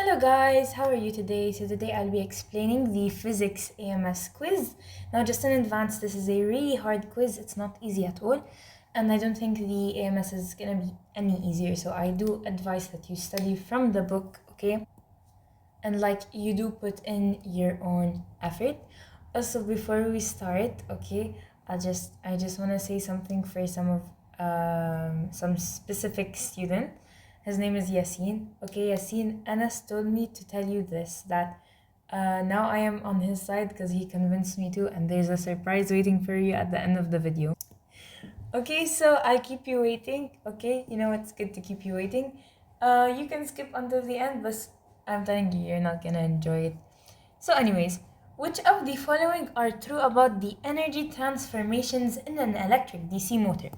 Hello guys, how are you today? So today I'll be explaining the physics AMS quiz. Now just in advance, this is a really hard quiz. It's not easy at all. And I don't think the AMS is gonna be any easier. So I do advise that you study from the book, okay? And you do put in your own effort. Also, before we start, okay, I just wanna say something for some specific student. His name is Yasin. Okay, Yasin, Anas told me to tell you this, that now I am on his side because he convinced me to, and there's a surprise waiting for you at the end of the video. Okay, so I'll keep you waiting, okay? You know it's good to keep you waiting. You can skip until the end, but I'm telling you, you're not gonna enjoy it. So anyways, which of the following are true about the energy transformations in an electric DC motor?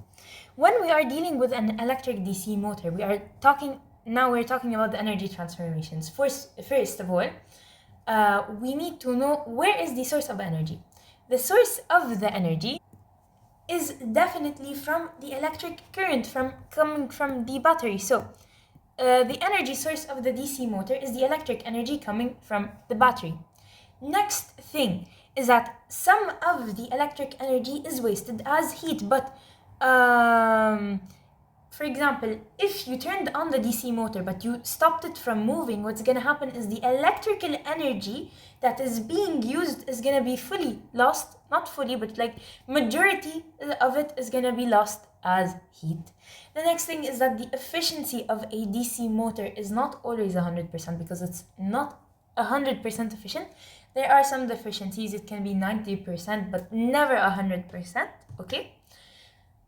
When we are dealing with an electric DC motor, we're talking about the energy transformations. First of all, we need to know where is the source of energy. The source of the energy is definitely from the electric current coming from the battery. So the energy source of the DC motor is the electric energy coming from the battery. Next thing is that some of the electric energy is wasted as heat, but for example, if you turned on the DC motor but you stopped it from moving, what's gonna happen is the electrical energy that is being used is gonna be fully lost. Not fully, but majority of it is gonna be lost as heat. The next thing is that the efficiency of a DC motor is not always 100% because it's not 100% efficient. There are some deficiencies. It can be 90%, but never 100%, okay?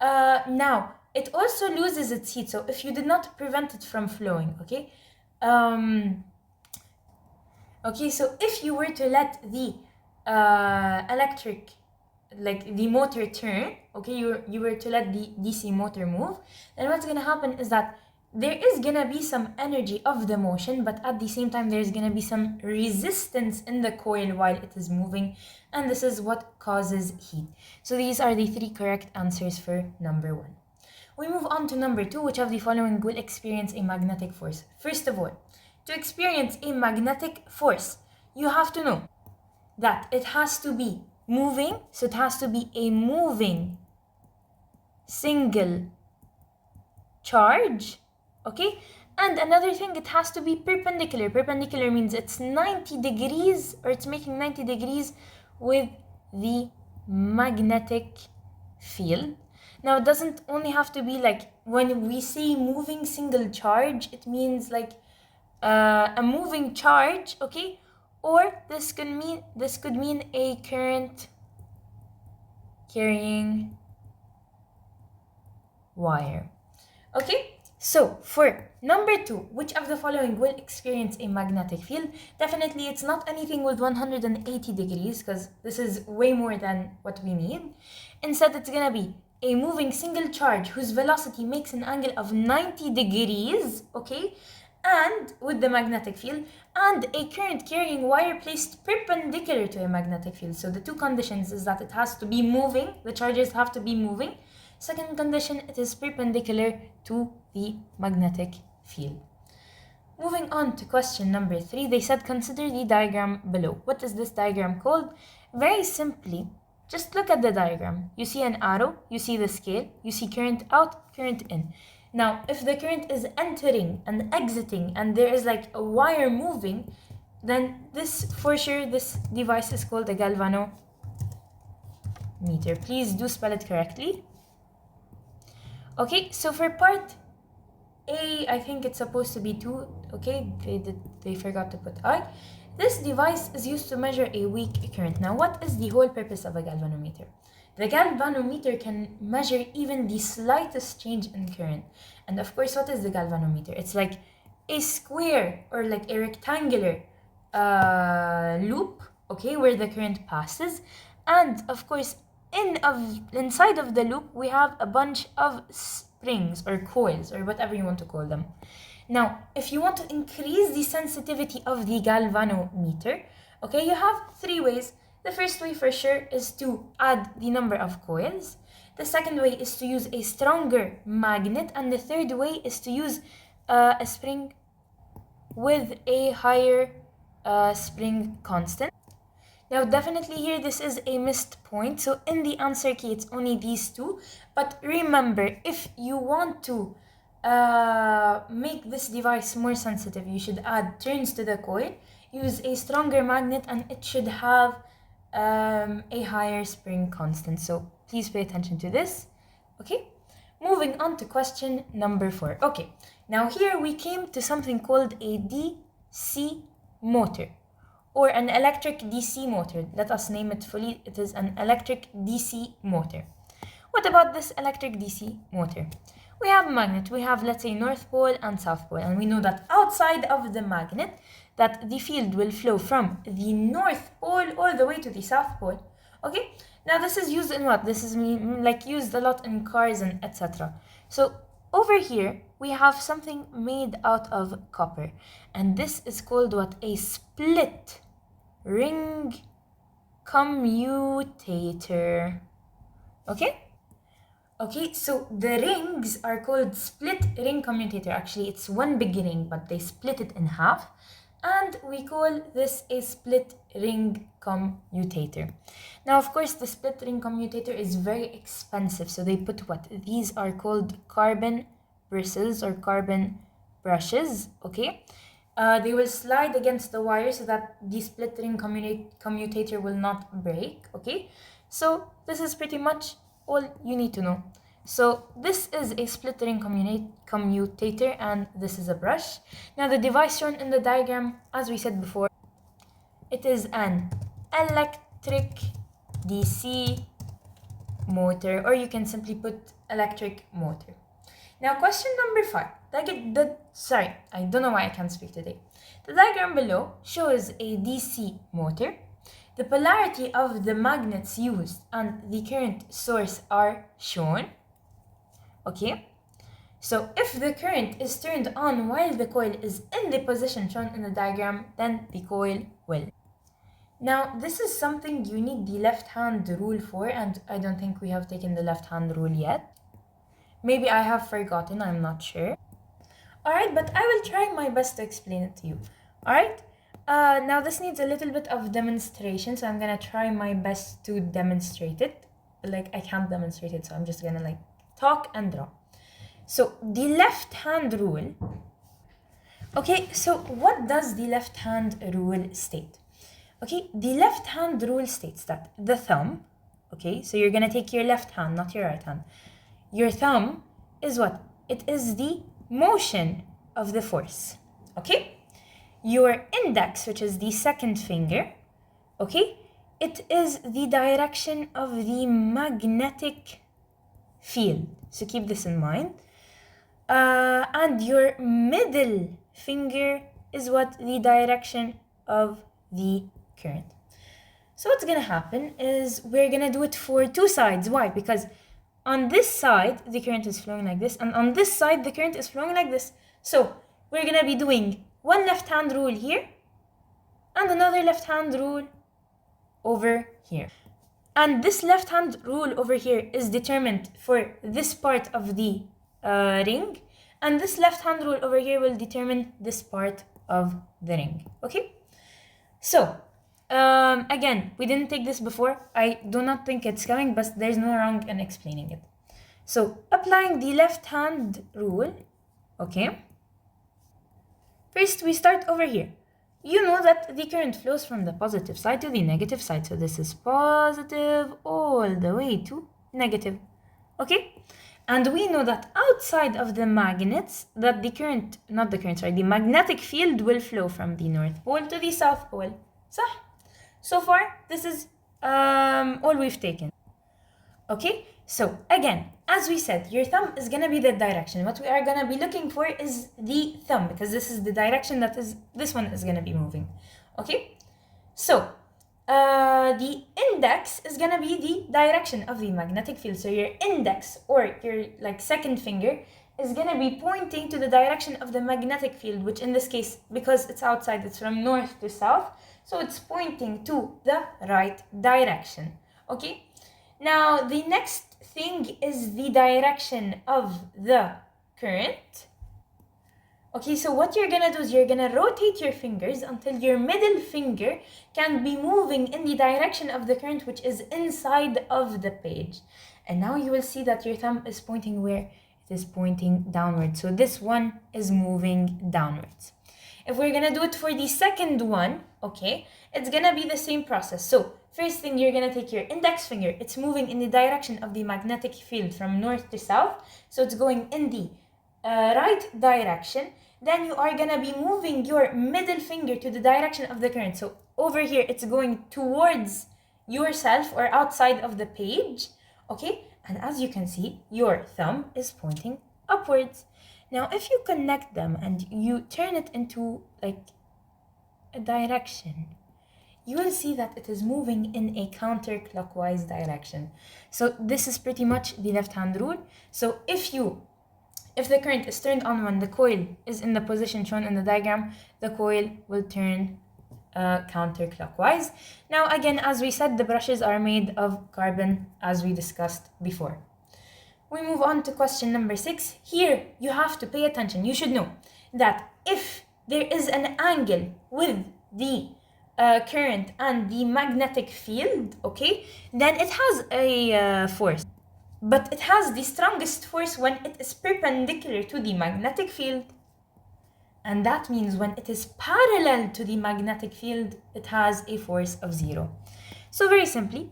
Now, it also loses its heat. So if you did not prevent it from flowing, okay? Okay, so if you were to let the the motor turn, okay, you were to let the DC motor move, then what's gonna happen is that there is gonna be some energy of the motion, but at the same time there's gonna be some resistance in the coil while it is moving, and this is what causes heat. So these are the three correct answers for number 1. We move on to number 2. Which of the following will experience a magnetic force? First of all, to experience a magnetic force, you have to know that it has to be moving, so it has to be a moving single charge, okay? And another thing, it has to be perpendicular. Perpendicular means it's 90 degrees, or it's making 90 degrees with the magnetic field. Now, it doesn't only have to be when we say moving single charge, it means a moving charge, okay? Or this could mean a current carrying wire. Okay, so for number 2, which of the following will experience a magnetic field? Definitely it's not anything with 180 degrees, because this is way more than what we need. Instead, it's gonna be a moving single charge whose velocity makes an angle of 90 degrees, okay, and with the magnetic field, and a current carrying wire placed perpendicular to a magnetic field. So the two conditions is that it has to be moving, the charges have to be moving. Second condition, it is perpendicular to the magnetic field. Moving on to question number 3, they said consider the diagram below. What is this diagram called? Very simply, just look at the diagram. You see an arrow, you see the scale, you see current out, current in. Now, if the current is entering and exiting and there is a wire moving, then for sure this device is called a galvanometer. Please do spell it correctly. Okay, so for part A, I think it's supposed to be 2, okay? They forgot to put I. This device is used to measure a weak current. Now, what is the whole purpose of a galvanometer? The galvanometer can measure even the slightest change in current. And of course, what is the galvanometer? It's like a square or a rectangular loop, okay, where the current passes. And of course, inside of the loop, we have a bunch of springs or coils or whatever you want to call them. Now, if you want to increase the sensitivity of the galvanometer, okay, you have 3 ways. The first way for sure is to add the number of coils. The second way is to use a stronger magnet. And the third way is to use a spring with a higher spring constant. Now definitely here this is a missed point, so in the answer key it's only these two, but remember, if you want to make this device more sensitive, you should add turns to the coil, use a stronger magnet, and it should have a higher spring constant, so please pay attention to this. Okay, moving on to question number 4. Okay, now here we came to something called a DC motor, or an electric DC motor. Let us name it fully. It is an electric DC motor. What about this electric DC motor? We have a magnet. We have, let's say, North Pole and South Pole, and we know that outside of the magnet that the field will flow from the North Pole all the way to the South Pole. Okay, now this is used in what? This is like used a lot in cars and etc. So over here we have something made out of copper, and this is called what? A split ring commutator. Okay, so the rings are called split ring commutator. Actually, it's one big ring, but they split it in half, and we call this a split ring commutator. Now, of course, the split ring commutator is very expensive, so they put what? These are called carbon bristles or carbon brushes, okay? They will slide against the wire so that the split ring commutator will not break, okay? So this is pretty much all you need to know. So this is a split ring commutator, and this is a brush. Now the device shown in the diagram, as we said before, it is an electric DC motor, or you can simply put electric motor. Now question number 5. Sorry, I don't know why I can't speak today. The diagram below shows a DC motor. The polarity of the magnets used and the current source are shown. Okay, so if the current is turned on while the coil is in the position shown in the diagram, then the coil will. Now this is something you need the left hand rule for, and I don't think we have taken the left hand rule yet. Maybe I have forgotten, I'm not sure. Alright, but I will try my best to explain it to you. Alright, now this needs a little bit of demonstration, so I'm gonna try my best to demonstrate it. Like, I can't demonstrate it, so I'm just gonna talk and draw. So the left hand rule. Okay, so what does the left hand rule state? Okay, the left hand rule states that the thumb, okay, so you're gonna take your left hand, not your right hand. Your thumb is what? It is the motion of the force, okay? Your index, which is the second finger, okay, it is the direction of the magnetic field. So keep this in mind. And your middle finger is what? The direction of the current. So what's gonna happen is we're gonna do it for two sides. Why? Because on this side, the current is flowing like this, and on this side, the current is flowing like this. So we're gonna be doing one left-hand rule here, and another left-hand rule over here. And this left-hand rule over here is determined for this part of the ring, and this left-hand rule over here will determine this part of the ring, okay? So, again, we didn't take this before. I do not think it's coming, but there's no wrong in explaining it. So, applying the left-hand rule, okay? First, we start over here. You know that the current flows from the positive side to the negative side. So this is positive all the way to negative, okay? And we know that outside of the magnets, that the magnetic field will flow from the North Pole to the South Pole. So far, this is all we've taken. Okay, so again, as we said, your thumb is gonna be the direction. What we are gonna be looking for is the thumb, because this is the direction that this one is gonna be moving. Okay, so the index is gonna be the direction of the magnetic field. So your index, or your second finger, is gonna be pointing to the direction of the magnetic field, which in this case, because it's outside, it's from north to south, so it's pointing to the right direction. Okay, now the next thing is the direction of the current. Okay, so what you're gonna do is you're gonna rotate your fingers until your middle finger can be moving in the direction of the current, which is inside of the page. And now you will see that your thumb is pointing where? It is pointing downwards. So this one is moving downwards. If we're gonna do it for the second one, okay, it's gonna be the same process. So first thing, you're gonna take your index finger. It's moving in the direction of the magnetic field from north to south. So it's going in the right direction. Then you are gonna be moving your middle finger to the direction of the current. So over here, it's going towards yourself or outside of the page, okay? And as you can see, your thumb is pointing upwards. Now, if you connect them and you turn it into like a direction, you will see that it is moving in a counterclockwise direction. So this is pretty much the left-hand rule. So if the current is turned on when the coil is in the position shown in the diagram, the coil will turn counterclockwise. Now again, as we said, the brushes are made of carbon, as we discussed before. We move on to question number 6. Here you have to pay attention. You should know that if there is an angle with the current and the magnetic field, okay, then it has a force. But it has the strongest force when it is perpendicular to the magnetic field. And that means when it is parallel to the magnetic field, it has a force of 0. So very simply,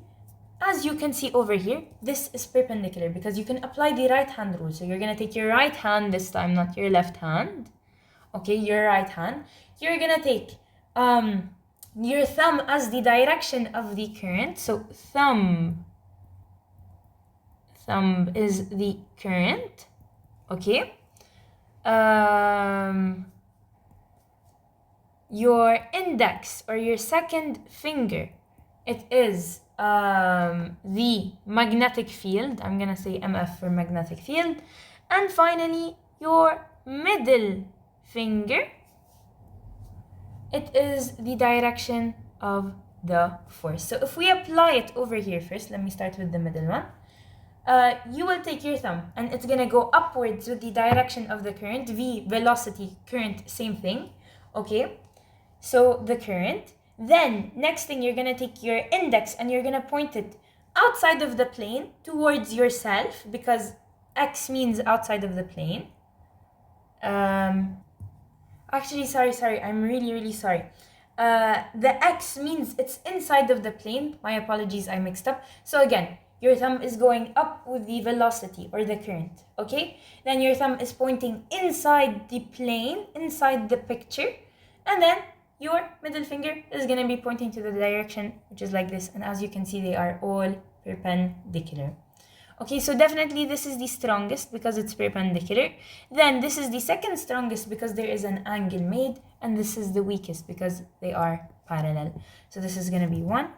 as you can see over here, this is perpendicular because you can apply the right hand rule. So you're going to take your right hand this time, not your left hand. Okay, your right hand. You're going to take your thumb as the direction of the current. So thumb is the current, okay? Your index or your second finger, it is the magnetic field. I'm gonna say MF for magnetic field. And finally, your middle finger, it is the direction of the force. So if we apply it over here first, let me start with the middle one. You will take your thumb and it's gonna go upwards with the direction of the current. V, velocity, current, same thing, okay? So the current. Then next thing, you're gonna take your index and you're gonna point it outside of the plane towards yourself, because X means outside of the plane. Actually, sorry, I'm really sorry. The X means it's inside of the plane. My apologies, I mixed up. So again, your thumb is going up with the velocity or the current, okay? Then your thumb is pointing inside the plane, inside the picture, and then your middle finger is going to be pointing to the direction, which is like this. And as you can see, they are all perpendicular. Okay, so definitely this is the strongest because it's perpendicular. Then this is the second strongest because there is an angle made. And this is the weakest because they are parallel. So this is going to be 1,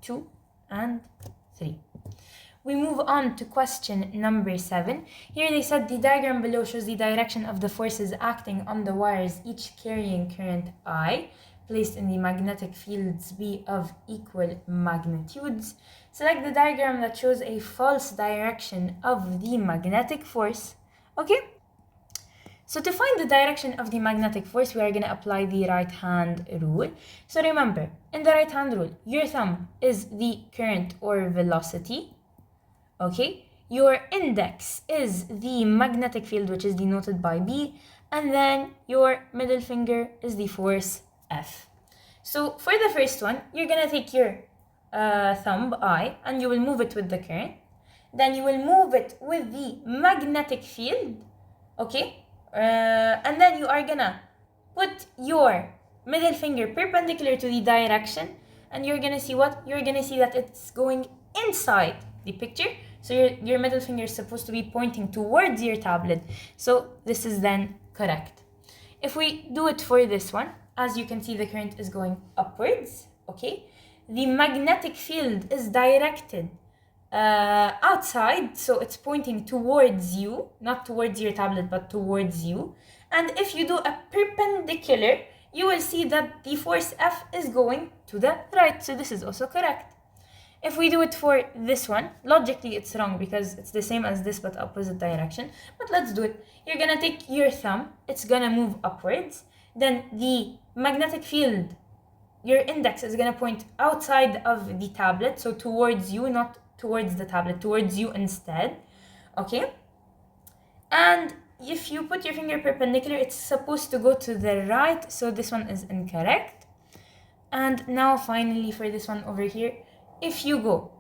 2, and 3. We move on to question number 7. Here they said the diagram below shows the direction of the forces acting on the wires, each carrying current I, placed in the magnetic fields B of equal magnitudes. Select the diagram that shows a false direction of the magnetic force. Okay? So to find the direction of the magnetic force, we are going to apply the right hand rule. So remember, in the right hand rule, your thumb is the current or velocity. Okay, your index is the magnetic field, which is denoted by B, and then your middle finger is the force F. So for the first one, you're gonna take your thumb I and you will move it with the current. Then you will move it with the magnetic field, okay? And then you are gonna put your middle finger perpendicular to the direction, and you're gonna see what? You're gonna see that it's going inside the picture. So your middle finger is supposed to be pointing towards your tablet. So this is then correct. If we do it for this one, as you can see, the current is going upwards, okay? The magnetic field is directed outside, so it's pointing towards you, not towards your tablet, but towards you. And if you do a perpendicular, you will see that the force F is going to the right. So this is also correct. If we do it for this one, logically it's wrong because it's the same as this but opposite direction. But let's do it. You're gonna take your thumb, it's gonna move upwards. Then the magnetic field, your index is gonna point outside of the tablet, so towards you, not towards the tablet, towards you instead. Okay? And if you put your finger perpendicular, it's supposed to go to the right, so this one is incorrect. And now finally for this one over here, if you go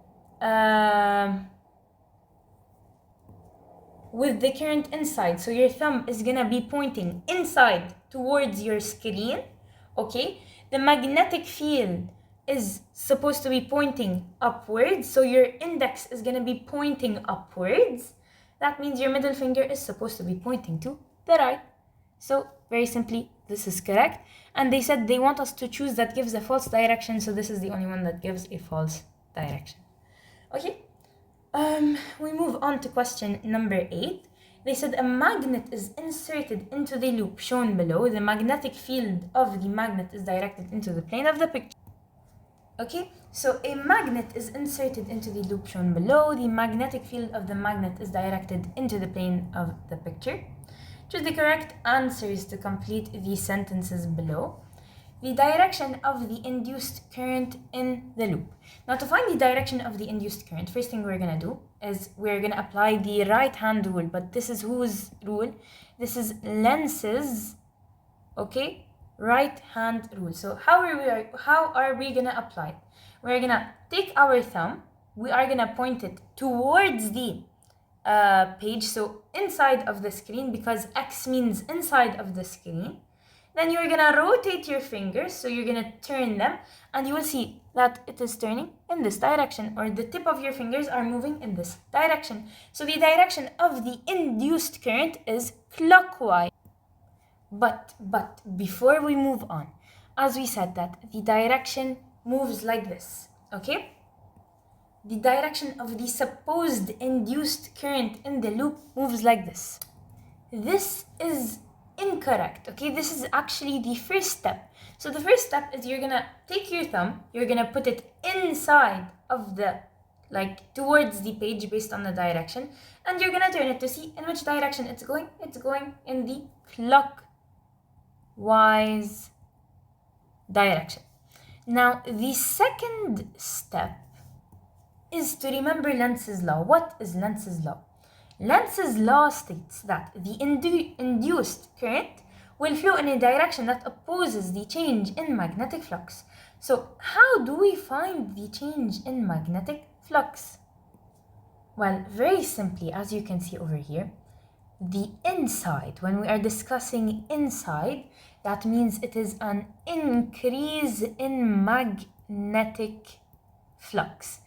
with the current inside, so your thumb is gonna be pointing inside towards your screen, okay? The magnetic field is supposed to be pointing upwards, so your index is gonna be pointing upwards. That means your middle finger is supposed to be pointing to the right. So very simply, this is correct. And they said they want us to choose that gives a false direction, so this is the only one that gives a false direction. Okay, we move on to question number 8. They said a magnet is inserted into the loop shown below. The magnetic field of the magnet is directed into the plane of the picture. Okay, so a magnet is inserted into the loop shown below. The magnetic field of the magnet is directed into the plane of the picture. Choose the correct answers to complete the sentences below. The direction of the induced current in the loop. Now to find the direction of the induced current, first thing we're going to do is we're going to apply the right hand rule. But this is whose rule? This is Lenz's, okay, right hand rule. So how are we going to apply it? We're going to take our thumb. We are going to point it towards the page, so inside of the screen, because X means inside of the screen. Then you're gonna rotate your fingers, so you're gonna turn them, and you will see that it is turning in this direction, or the tip of your fingers are moving in this direction. So the direction of the induced current is clockwise. But before we move on, as we said that the direction moves like this, okay? The direction of the supposed induced current in the loop moves like this. This is incorrect, okay? This is actually the first step. So the first step is you're gonna take your thumb, you're gonna put it inside of the, like towards the page based on the direction, and you're gonna turn it to see in which direction it's going. It's going in the clockwise direction. Now the second step is to remember Lenz's law. What is Lenz's law? Lenz's law states that the induced current will flow in a direction that opposes the change in magnetic flux. So how do we find the change in magnetic flux? Well, very simply, as you can see over here, the inside, when we are discussing inside, that means it is an increase in magnetic flux.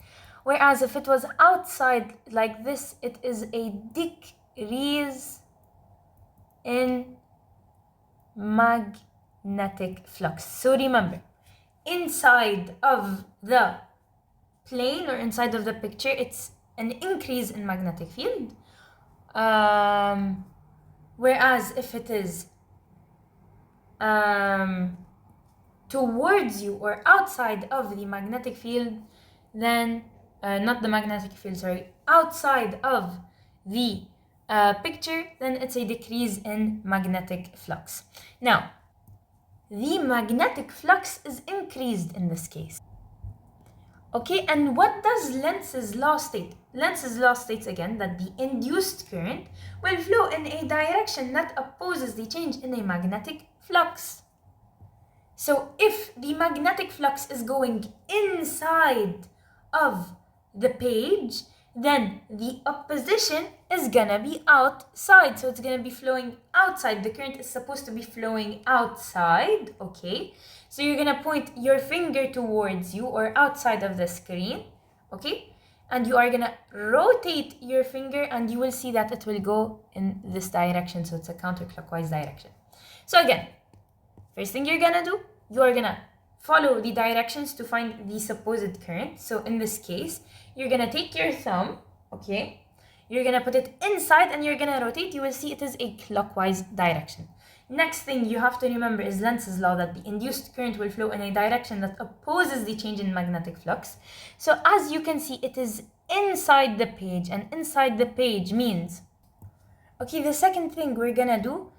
Whereas if it was outside like this, it is a decrease in magnetic flux. So remember, inside of the plane or inside of the picture, it's an increase in magnetic field. Whereas if it is towards you or outside of the magnetic field, then not the magnetic field, sorry, outside of the picture, then it's a decrease in magnetic flux. Now, the magnetic flux is increased in this case. Okay, and what does Lenz's law state? Lenz's law states again that the induced current will flow in a direction that opposes the change in a magnetic flux. So if the magnetic flux is going inside of the page, then the opposition is gonna be outside, so it's gonna be flowing outside. The current is supposed to be flowing outside, okay? So you're gonna point your finger towards you or outside of the screen, okay? And you are gonna rotate your finger and you will see that it will go in this direction, so it's a counterclockwise direction. So again, first thing you're gonna do, you are gonna follow the directions to find the supposed current. So in this case, you're gonna take your thumb, okay? You're gonna put it inside and you're gonna rotate. You will see it is a clockwise direction. Next thing you have to remember is Lenz's law, that the induced current will flow in a direction that opposes the change in magnetic flux. So as you can see, it is inside the page, and inside the page means, okay, the second thing we're gonna do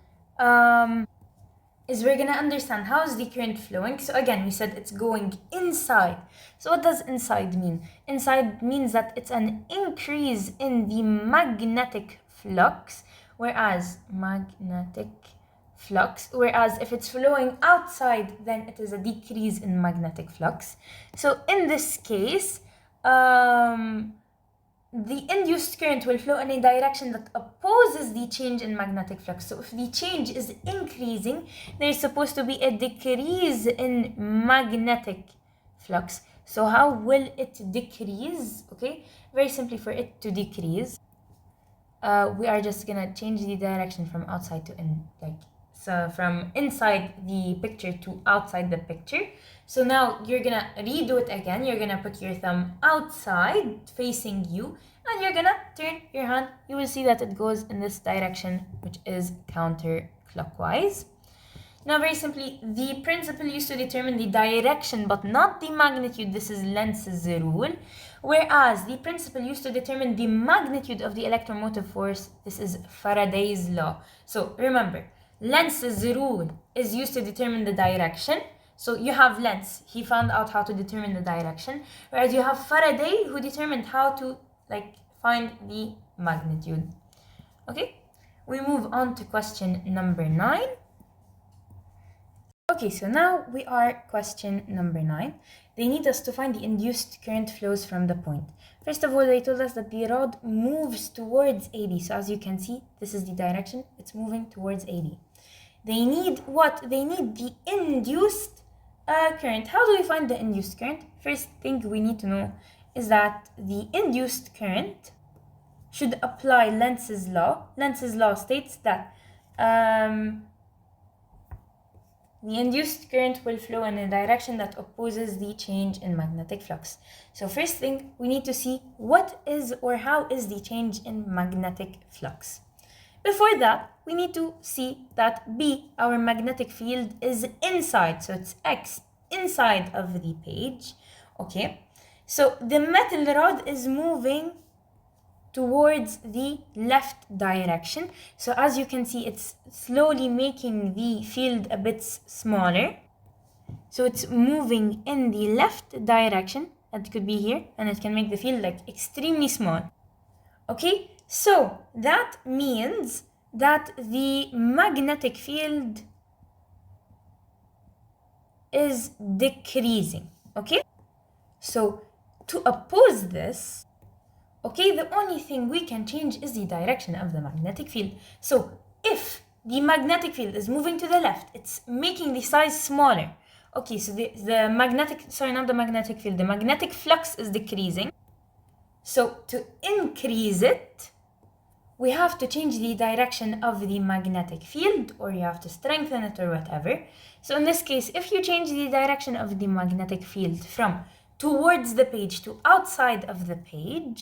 is we're gonna understand how is the current flowing. So again, we said it's going inside. So what does inside mean? Inside means that it's an increase in the magnetic flux, whereas if it's flowing outside, then it is a decrease in magnetic flux. So in this case, the induced current will flow in a direction that opposes the change in magnetic flux. So if the change is increasing, there's supposed to be a decrease in magnetic flux. So how will it decrease? Okay, very simply, for it to decrease, we are just gonna change the direction from outside to in, so from inside the picture to outside the picture. So now you're gonna redo it again. You're gonna put your thumb outside facing you, and you're gonna turn your hand. You will see that it goes in this direction, which is counterclockwise. Now, very simply, the principle used to determine the direction but not the magnitude. This is Lenz's rule. Whereas the principle used to determine the magnitude of the electromotive force. This is Faraday's law. So remember, Lenz's rule is used to determine the direction. So you have Lenz, he found out how to determine the direction. Whereas you have Faraday, who determined how to find the magnitude. Okay, we move on to question number 9. Okay, so now we are question number 9. They need us to find the induced current flows from the point. First of all, they told us that the rod moves towards AB. So as you can see, this is the direction, it's moving towards AB. They need what? They need the induced current. How do we find the induced current? First thing we need to know is that the induced current should apply Lenz's law. Lenz's law states that the induced current will flow in a direction that opposes the change in magnetic flux. So first thing, we need to see what is or how is the change in magnetic flux. Before that, we need to see that B, our magnetic field, is inside. So it's X, inside of the page. Okay, so the metal rod is moving towards the left direction. So as you can see, it's slowly making the field a bit smaller. So it's moving in the left direction. That could be here, and it can make the field extremely small. Okay, so that means that the magnetic field is decreasing. Okay, so to oppose this, okay, the only thing we can change is the direction of the magnetic field. So if the magnetic field is moving to the left, it's making the size smaller. Okay, so the magnetic flux is decreasing. So to increase it, we have to change the direction of the magnetic field, or you have to strengthen it or whatever. So in this case, if you change the direction of the magnetic field from towards the page to outside of the page,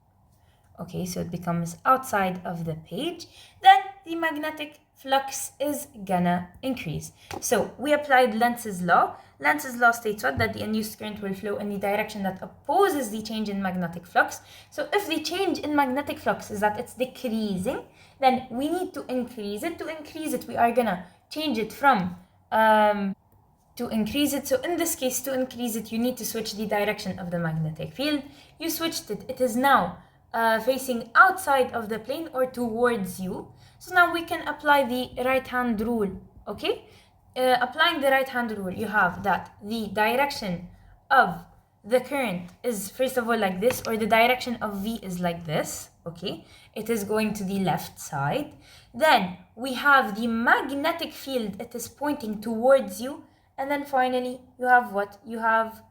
okay, so it becomes outside of the page, then the magnetic flux is gonna increase. So we applied Lenz's law. Lenz's law states what? That the induced current will flow in the direction that opposes the change in magnetic flux. So if the change in magnetic flux is that it's decreasing, then we need to increase it. To increase it, we are gonna change it from to increase it. So in this case, to increase it, you need to switch the direction of the magnetic field. You switched it. It is now facing outside of the plane or towards you. So now we can apply the right-hand rule, okay? Applying the right-hand rule, you have that the direction of the current is first of all like this, or the direction of V is like this, okay? It is going to the left side. Then we have the magnetic field, it is pointing towards you. And then finally, you have what? You have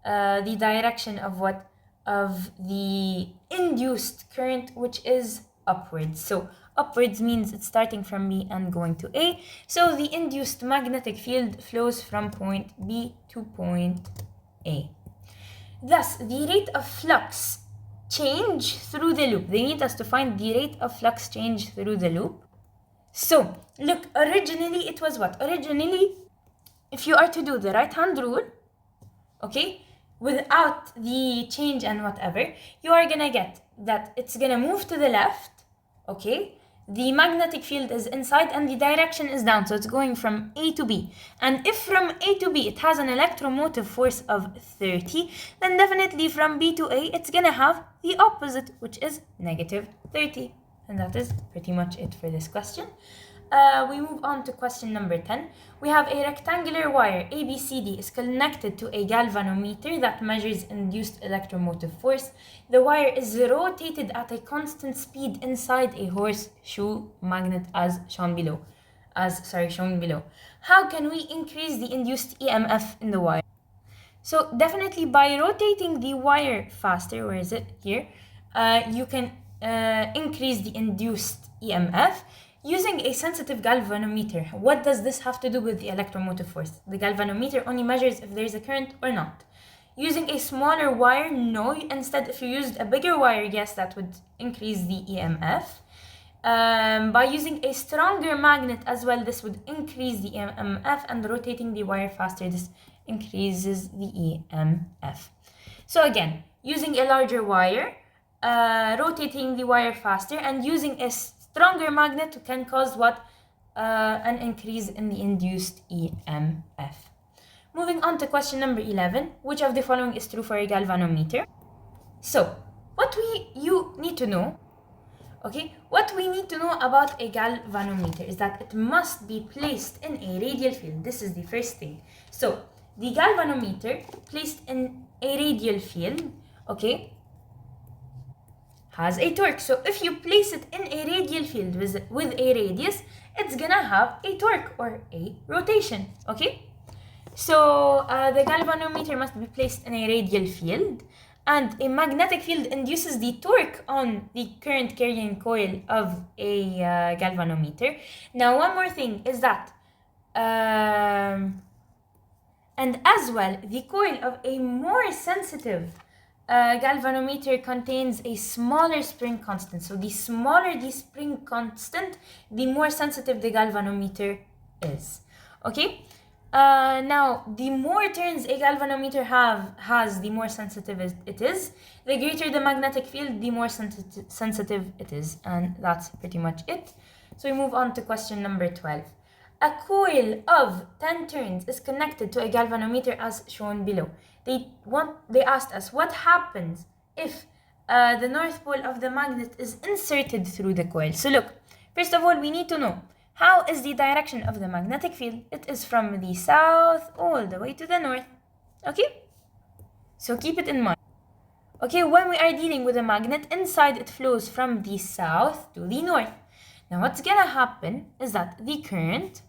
the direction of what? Of the induced current, which is upwards. So upwards means it's starting from B and going to A. So the induced magnetic field flows from point B to point A. Thus, the rate of flux change through the loop. They need us to find the rate of flux change through the loop. So look, originally it was what? Originally, if you are to do the right hand rule, okay, without the change and whatever, you are gonna get that it's gonna move to the left, okay, the magnetic field is inside and the direction is down, so it's going from A to B. And if from A to B it has an electromotive force of 30, then definitely from B to A it's gonna have the opposite, which is negative 30. And that is pretty much it for this question. We move on to question number 10. We have a rectangular wire ABCD is connected to a galvanometer that measures induced electromotive force. The wire is rotated at a constant speed inside a horseshoe magnet as shown below. How can we increase the induced EMF in the wire? So definitely by rotating the wire faster, where is it? Here. You can increase the induced EMF. Using a sensitive galvanometer. What does this have to do with the electromotive force? The galvanometer only measures if there is a current or not. Using a smaller wire, no. Instead, if you used a bigger wire, yes, that would increase the EMF. By using a stronger magnet as well, this would increase the EMF, and rotating the wire faster, this increases the EMF. So again, using a larger wire, rotating the wire faster, and using a stronger magnet can cause what? An increase in the induced EMF. Moving on to question number 11. Which of the following is true for a galvanometer? So, what you need to know, okay, what we need to know about a galvanometer is that it must be placed in a radial field. This is the first thing. So, the galvanometer placed in a radial field, okay, has a torque. So if you place it in a radial field with a radius, it's gonna have a torque or a rotation, okay? So the galvanometer must be placed in a radial field, and a magnetic field induces the torque on the current carrying coil of a galvanometer. Now one more thing is that, and as well, the coil of a more sensitive galvanometer contains a smaller spring constant. So the smaller the spring constant, the more sensitive the galvanometer is. Okay? Now, the more turns a galvanometer has, the more sensitive it is. The greater the magnetic field, the more sensitive it is. And that's pretty much it. So we move on to question number 12. A coil of 10 turns is connected to a galvanometer as shown below. They asked us what happens if the north pole of the magnet is inserted through the coil. So look, first of all, we need to know how is the direction of the magnetic field. It is from the south all the way to the north. Okay? So keep it in mind. Okay, when we are dealing with a magnet, inside it flows from the south to the north. Now what's gonna happen is that the current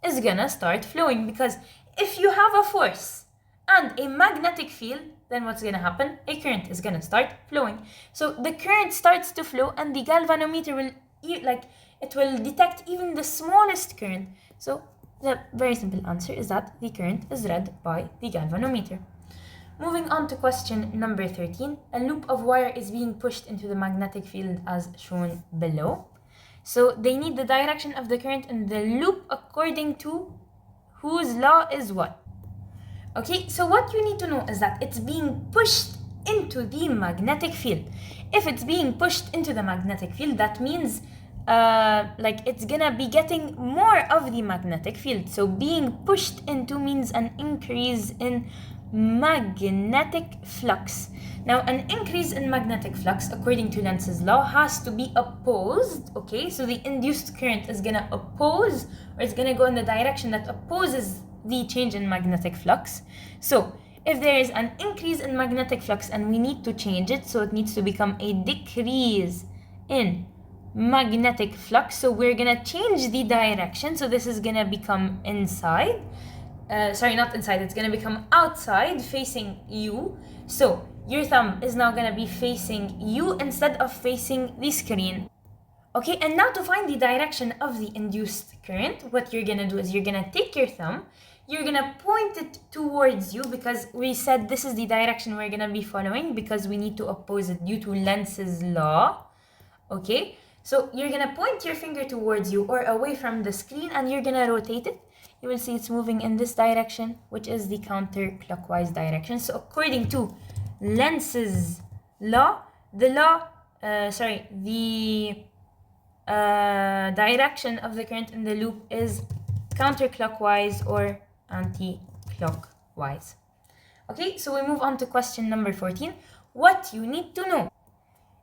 is gonna start flowing, because if you have a force and a magnetic field, then what's gonna happen? A current is gonna start flowing. So the current starts to flow, and the galvanometer will detect even the smallest current. So the very simple answer is that the current is read by the galvanometer. Moving on to question number 13. A loop of wire is being pushed into the magnetic field as shown below. So they need the direction of the current in the loop according to whose law is what? Okay, so what you need to know is that it's being pushed into the magnetic field. If it's being pushed into the magnetic field, that means it's gonna be getting more of the magnetic field. So being pushed into means an increase in magnetic flux. Now, an increase in magnetic flux, according to Lenz's law, has to be opposed, okay? So the induced current is gonna oppose, or it's gonna go in the direction that opposes the change in magnetic flux. So if there is an increase in magnetic flux and we need to change it, so it needs to become a decrease in magnetic flux. So we're gonna change the direction. So this is gonna become inside. Not inside, it's gonna become outside, facing you. So your thumb is now gonna be facing you instead of facing the screen. Okay, and now to find the direction of the induced current, what you're gonna do is you're gonna take your thumb, you're gonna point it towards you, because we said this is the direction we're gonna be following, because we need to oppose it due to Lenz's law. Okay, So you're gonna point your finger towards you or away from the screen, and you're gonna rotate it. You will see it's moving in this direction, which is the counterclockwise direction. So according to Lenz's law, the direction of the current in the loop is counterclockwise or anti-clockwise. Okay, so we move on to question number 14. What you need to know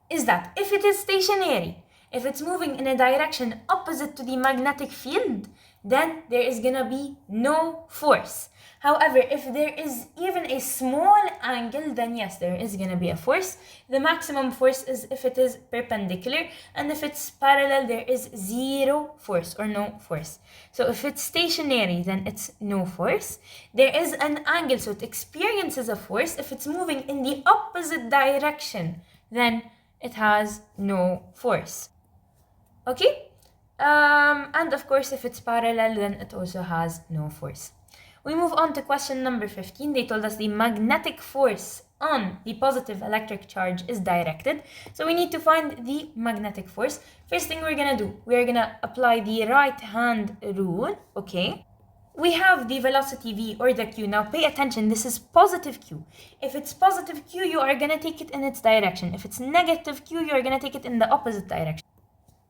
is that if it is stationary, if it's moving in a direction opposite to the magnetic field, then there is gonna be no force. However, if there is even a small angle, then yes, there is gonna be a force. The maximum force is if it is perpendicular, and if it's parallel, there is zero force or no force. So if it's stationary, then it's no force. There is an angle, so it experiences a force. If it's moving in the opposite direction, then it has no force. Okay? And of course, if it's parallel, then it also has no force. We move on to question number 15. They told us the magnetic force on the positive electric charge is directed. So we need to find the magnetic force. First thing we're gonna do, we're gonna apply the right hand rule, okay? We have the velocity v or the q. Now pay attention, this is positive q. If it's positive q, you are gonna take it in its direction. If it's negative q, you are gonna take it in the opposite direction.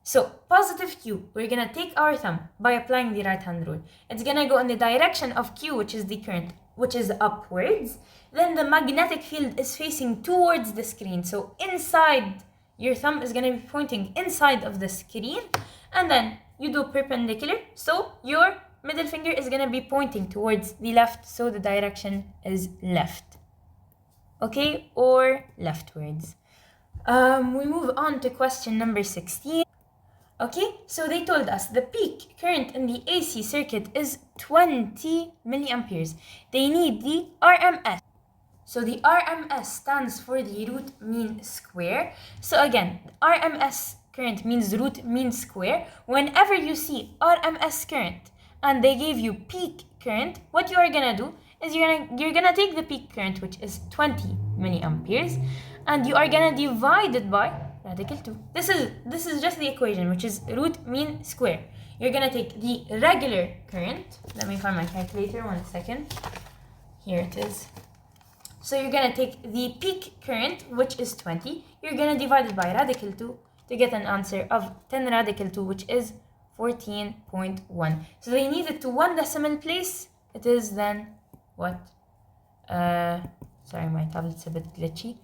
So positive q, we're gonna take our thumb by applying the right hand rule. It's gonna go in the direction of q, which is the current, which is upwards. Then the magnetic field is facing towards the screen. So inside, your thumb is gonna be pointing inside of the screen. And then you do perpendicular. So your middle finger is gonna be pointing towards the left. So the direction is left. Okay, or leftwards. We move on to question number 16. Okay, so they told us the peak current in the AC circuit is 20 milliamperes. They need the RMS. So the RMS stands for the root mean square. So again, RMS current means root mean square. Whenever you see RMS current and they gave you peak current, what you are gonna do is you're gonna take the peak current, which is 20 milliamperes, and you are gonna divide it by radical 2. This is just the equation, which is root mean square. You're gonna take the regular current. Let me find my calculator, 1 second. Here it is. So you're gonna take the peak current, which is 20. You're gonna divide it by radical 2 to get an answer of 10 radical 2, which is 14.1. So they need it to 1 decimal place. It is then what? Sorry, my tablet's a bit glitchy.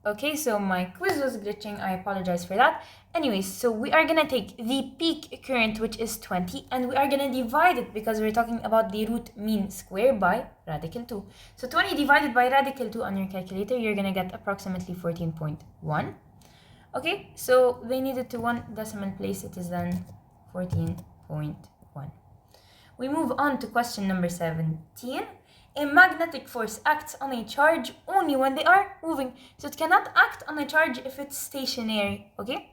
Okay, so my quiz was glitching. I apologize for that. Anyways, so we are gonna take the peak current, which is 20, and we are gonna divide it, because we're talking about the root mean square, by radical 2. So 20 divided by radical 2 on your calculator, you're gonna get approximately 14.1. Okay, so they need it to 1 decimal place. It is then 14.1. We move on to question number 17. A magnetic force acts on a charge only when they are moving. So it cannot act on a charge if it's stationary, okay?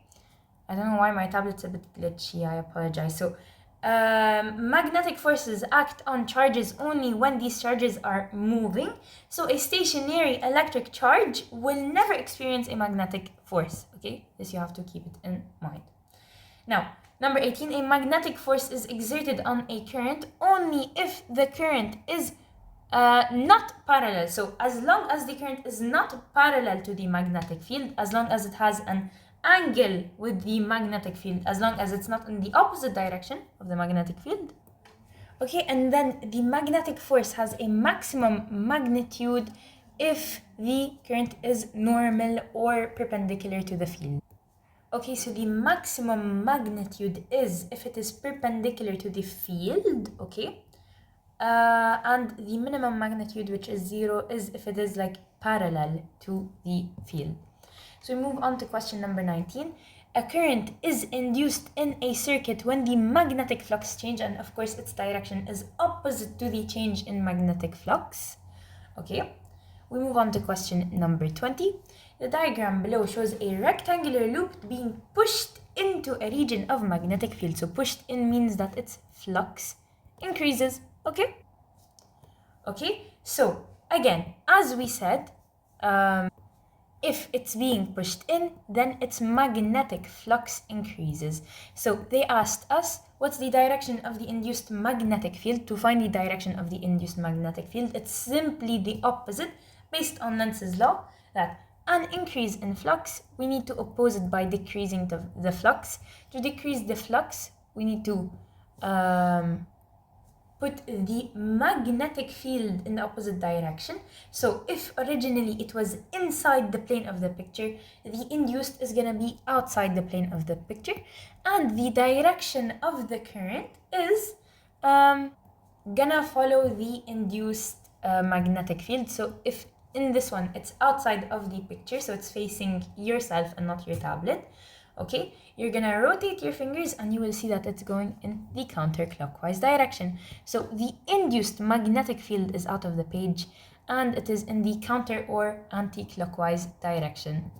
I don't know why my tablet's a bit glitchy, I apologize. So magnetic forces act on charges only when these charges are moving. So a stationary electric charge will never experience a magnetic force, okay? This you have to keep it in mind. Now, number 18, a magnetic force is exerted on a current only if the current is not parallel. So as long as the current is not parallel to the magnetic field, as long as it has an angle with the magnetic field, as long as it's not in the opposite direction of the magnetic field. Okay, and then the magnetic force has a maximum magnitude if the current is normal or perpendicular to the field. Okay, so the maximum magnitude is if it is perpendicular to the field, okay? And the minimum magnitude, which is 0, is if it is like parallel to the field. So we move on to question number 19. A current is induced in a circuit when the magnetic flux change, and of course its direction is opposite to the change in magnetic flux. Okay, we move on to question number 20. The diagram below shows a rectangular loop being pushed into a region of magnetic field. So pushed in means that its flux increases. Okay, so again, as we said, if it's being pushed in, then its magnetic flux increases. So they asked us, what's the direction of the induced magnetic field? To find the direction of the induced magnetic field, it's simply the opposite based on Lenz's law, that an increase in flux, we need to oppose it by decreasing the flux. To decrease the flux, we need to put the magnetic field in the opposite direction. So if originally it was inside the plane of the picture, the induced is gonna be outside the plane of the picture, and the direction of the current is gonna follow the induced magnetic field. So if in this one it's outside of the picture, so it's facing yourself and not your tablet, okay, you're gonna rotate your fingers and you will see that it's going in the counterclockwise direction. So the induced magnetic field is out of the page and it is in the counter or anti-clockwise direction.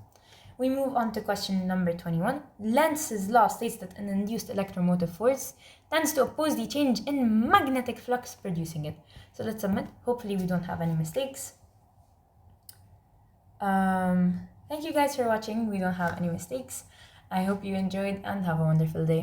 We move on to question number 21. Lenz's law states that an induced electromotive force tends to oppose the change in magnetic flux producing it. So let's submit. Hopefully we don't have any mistakes. Thank you guys for watching. We don't have any mistakes. I hope you enjoyed and have a wonderful day.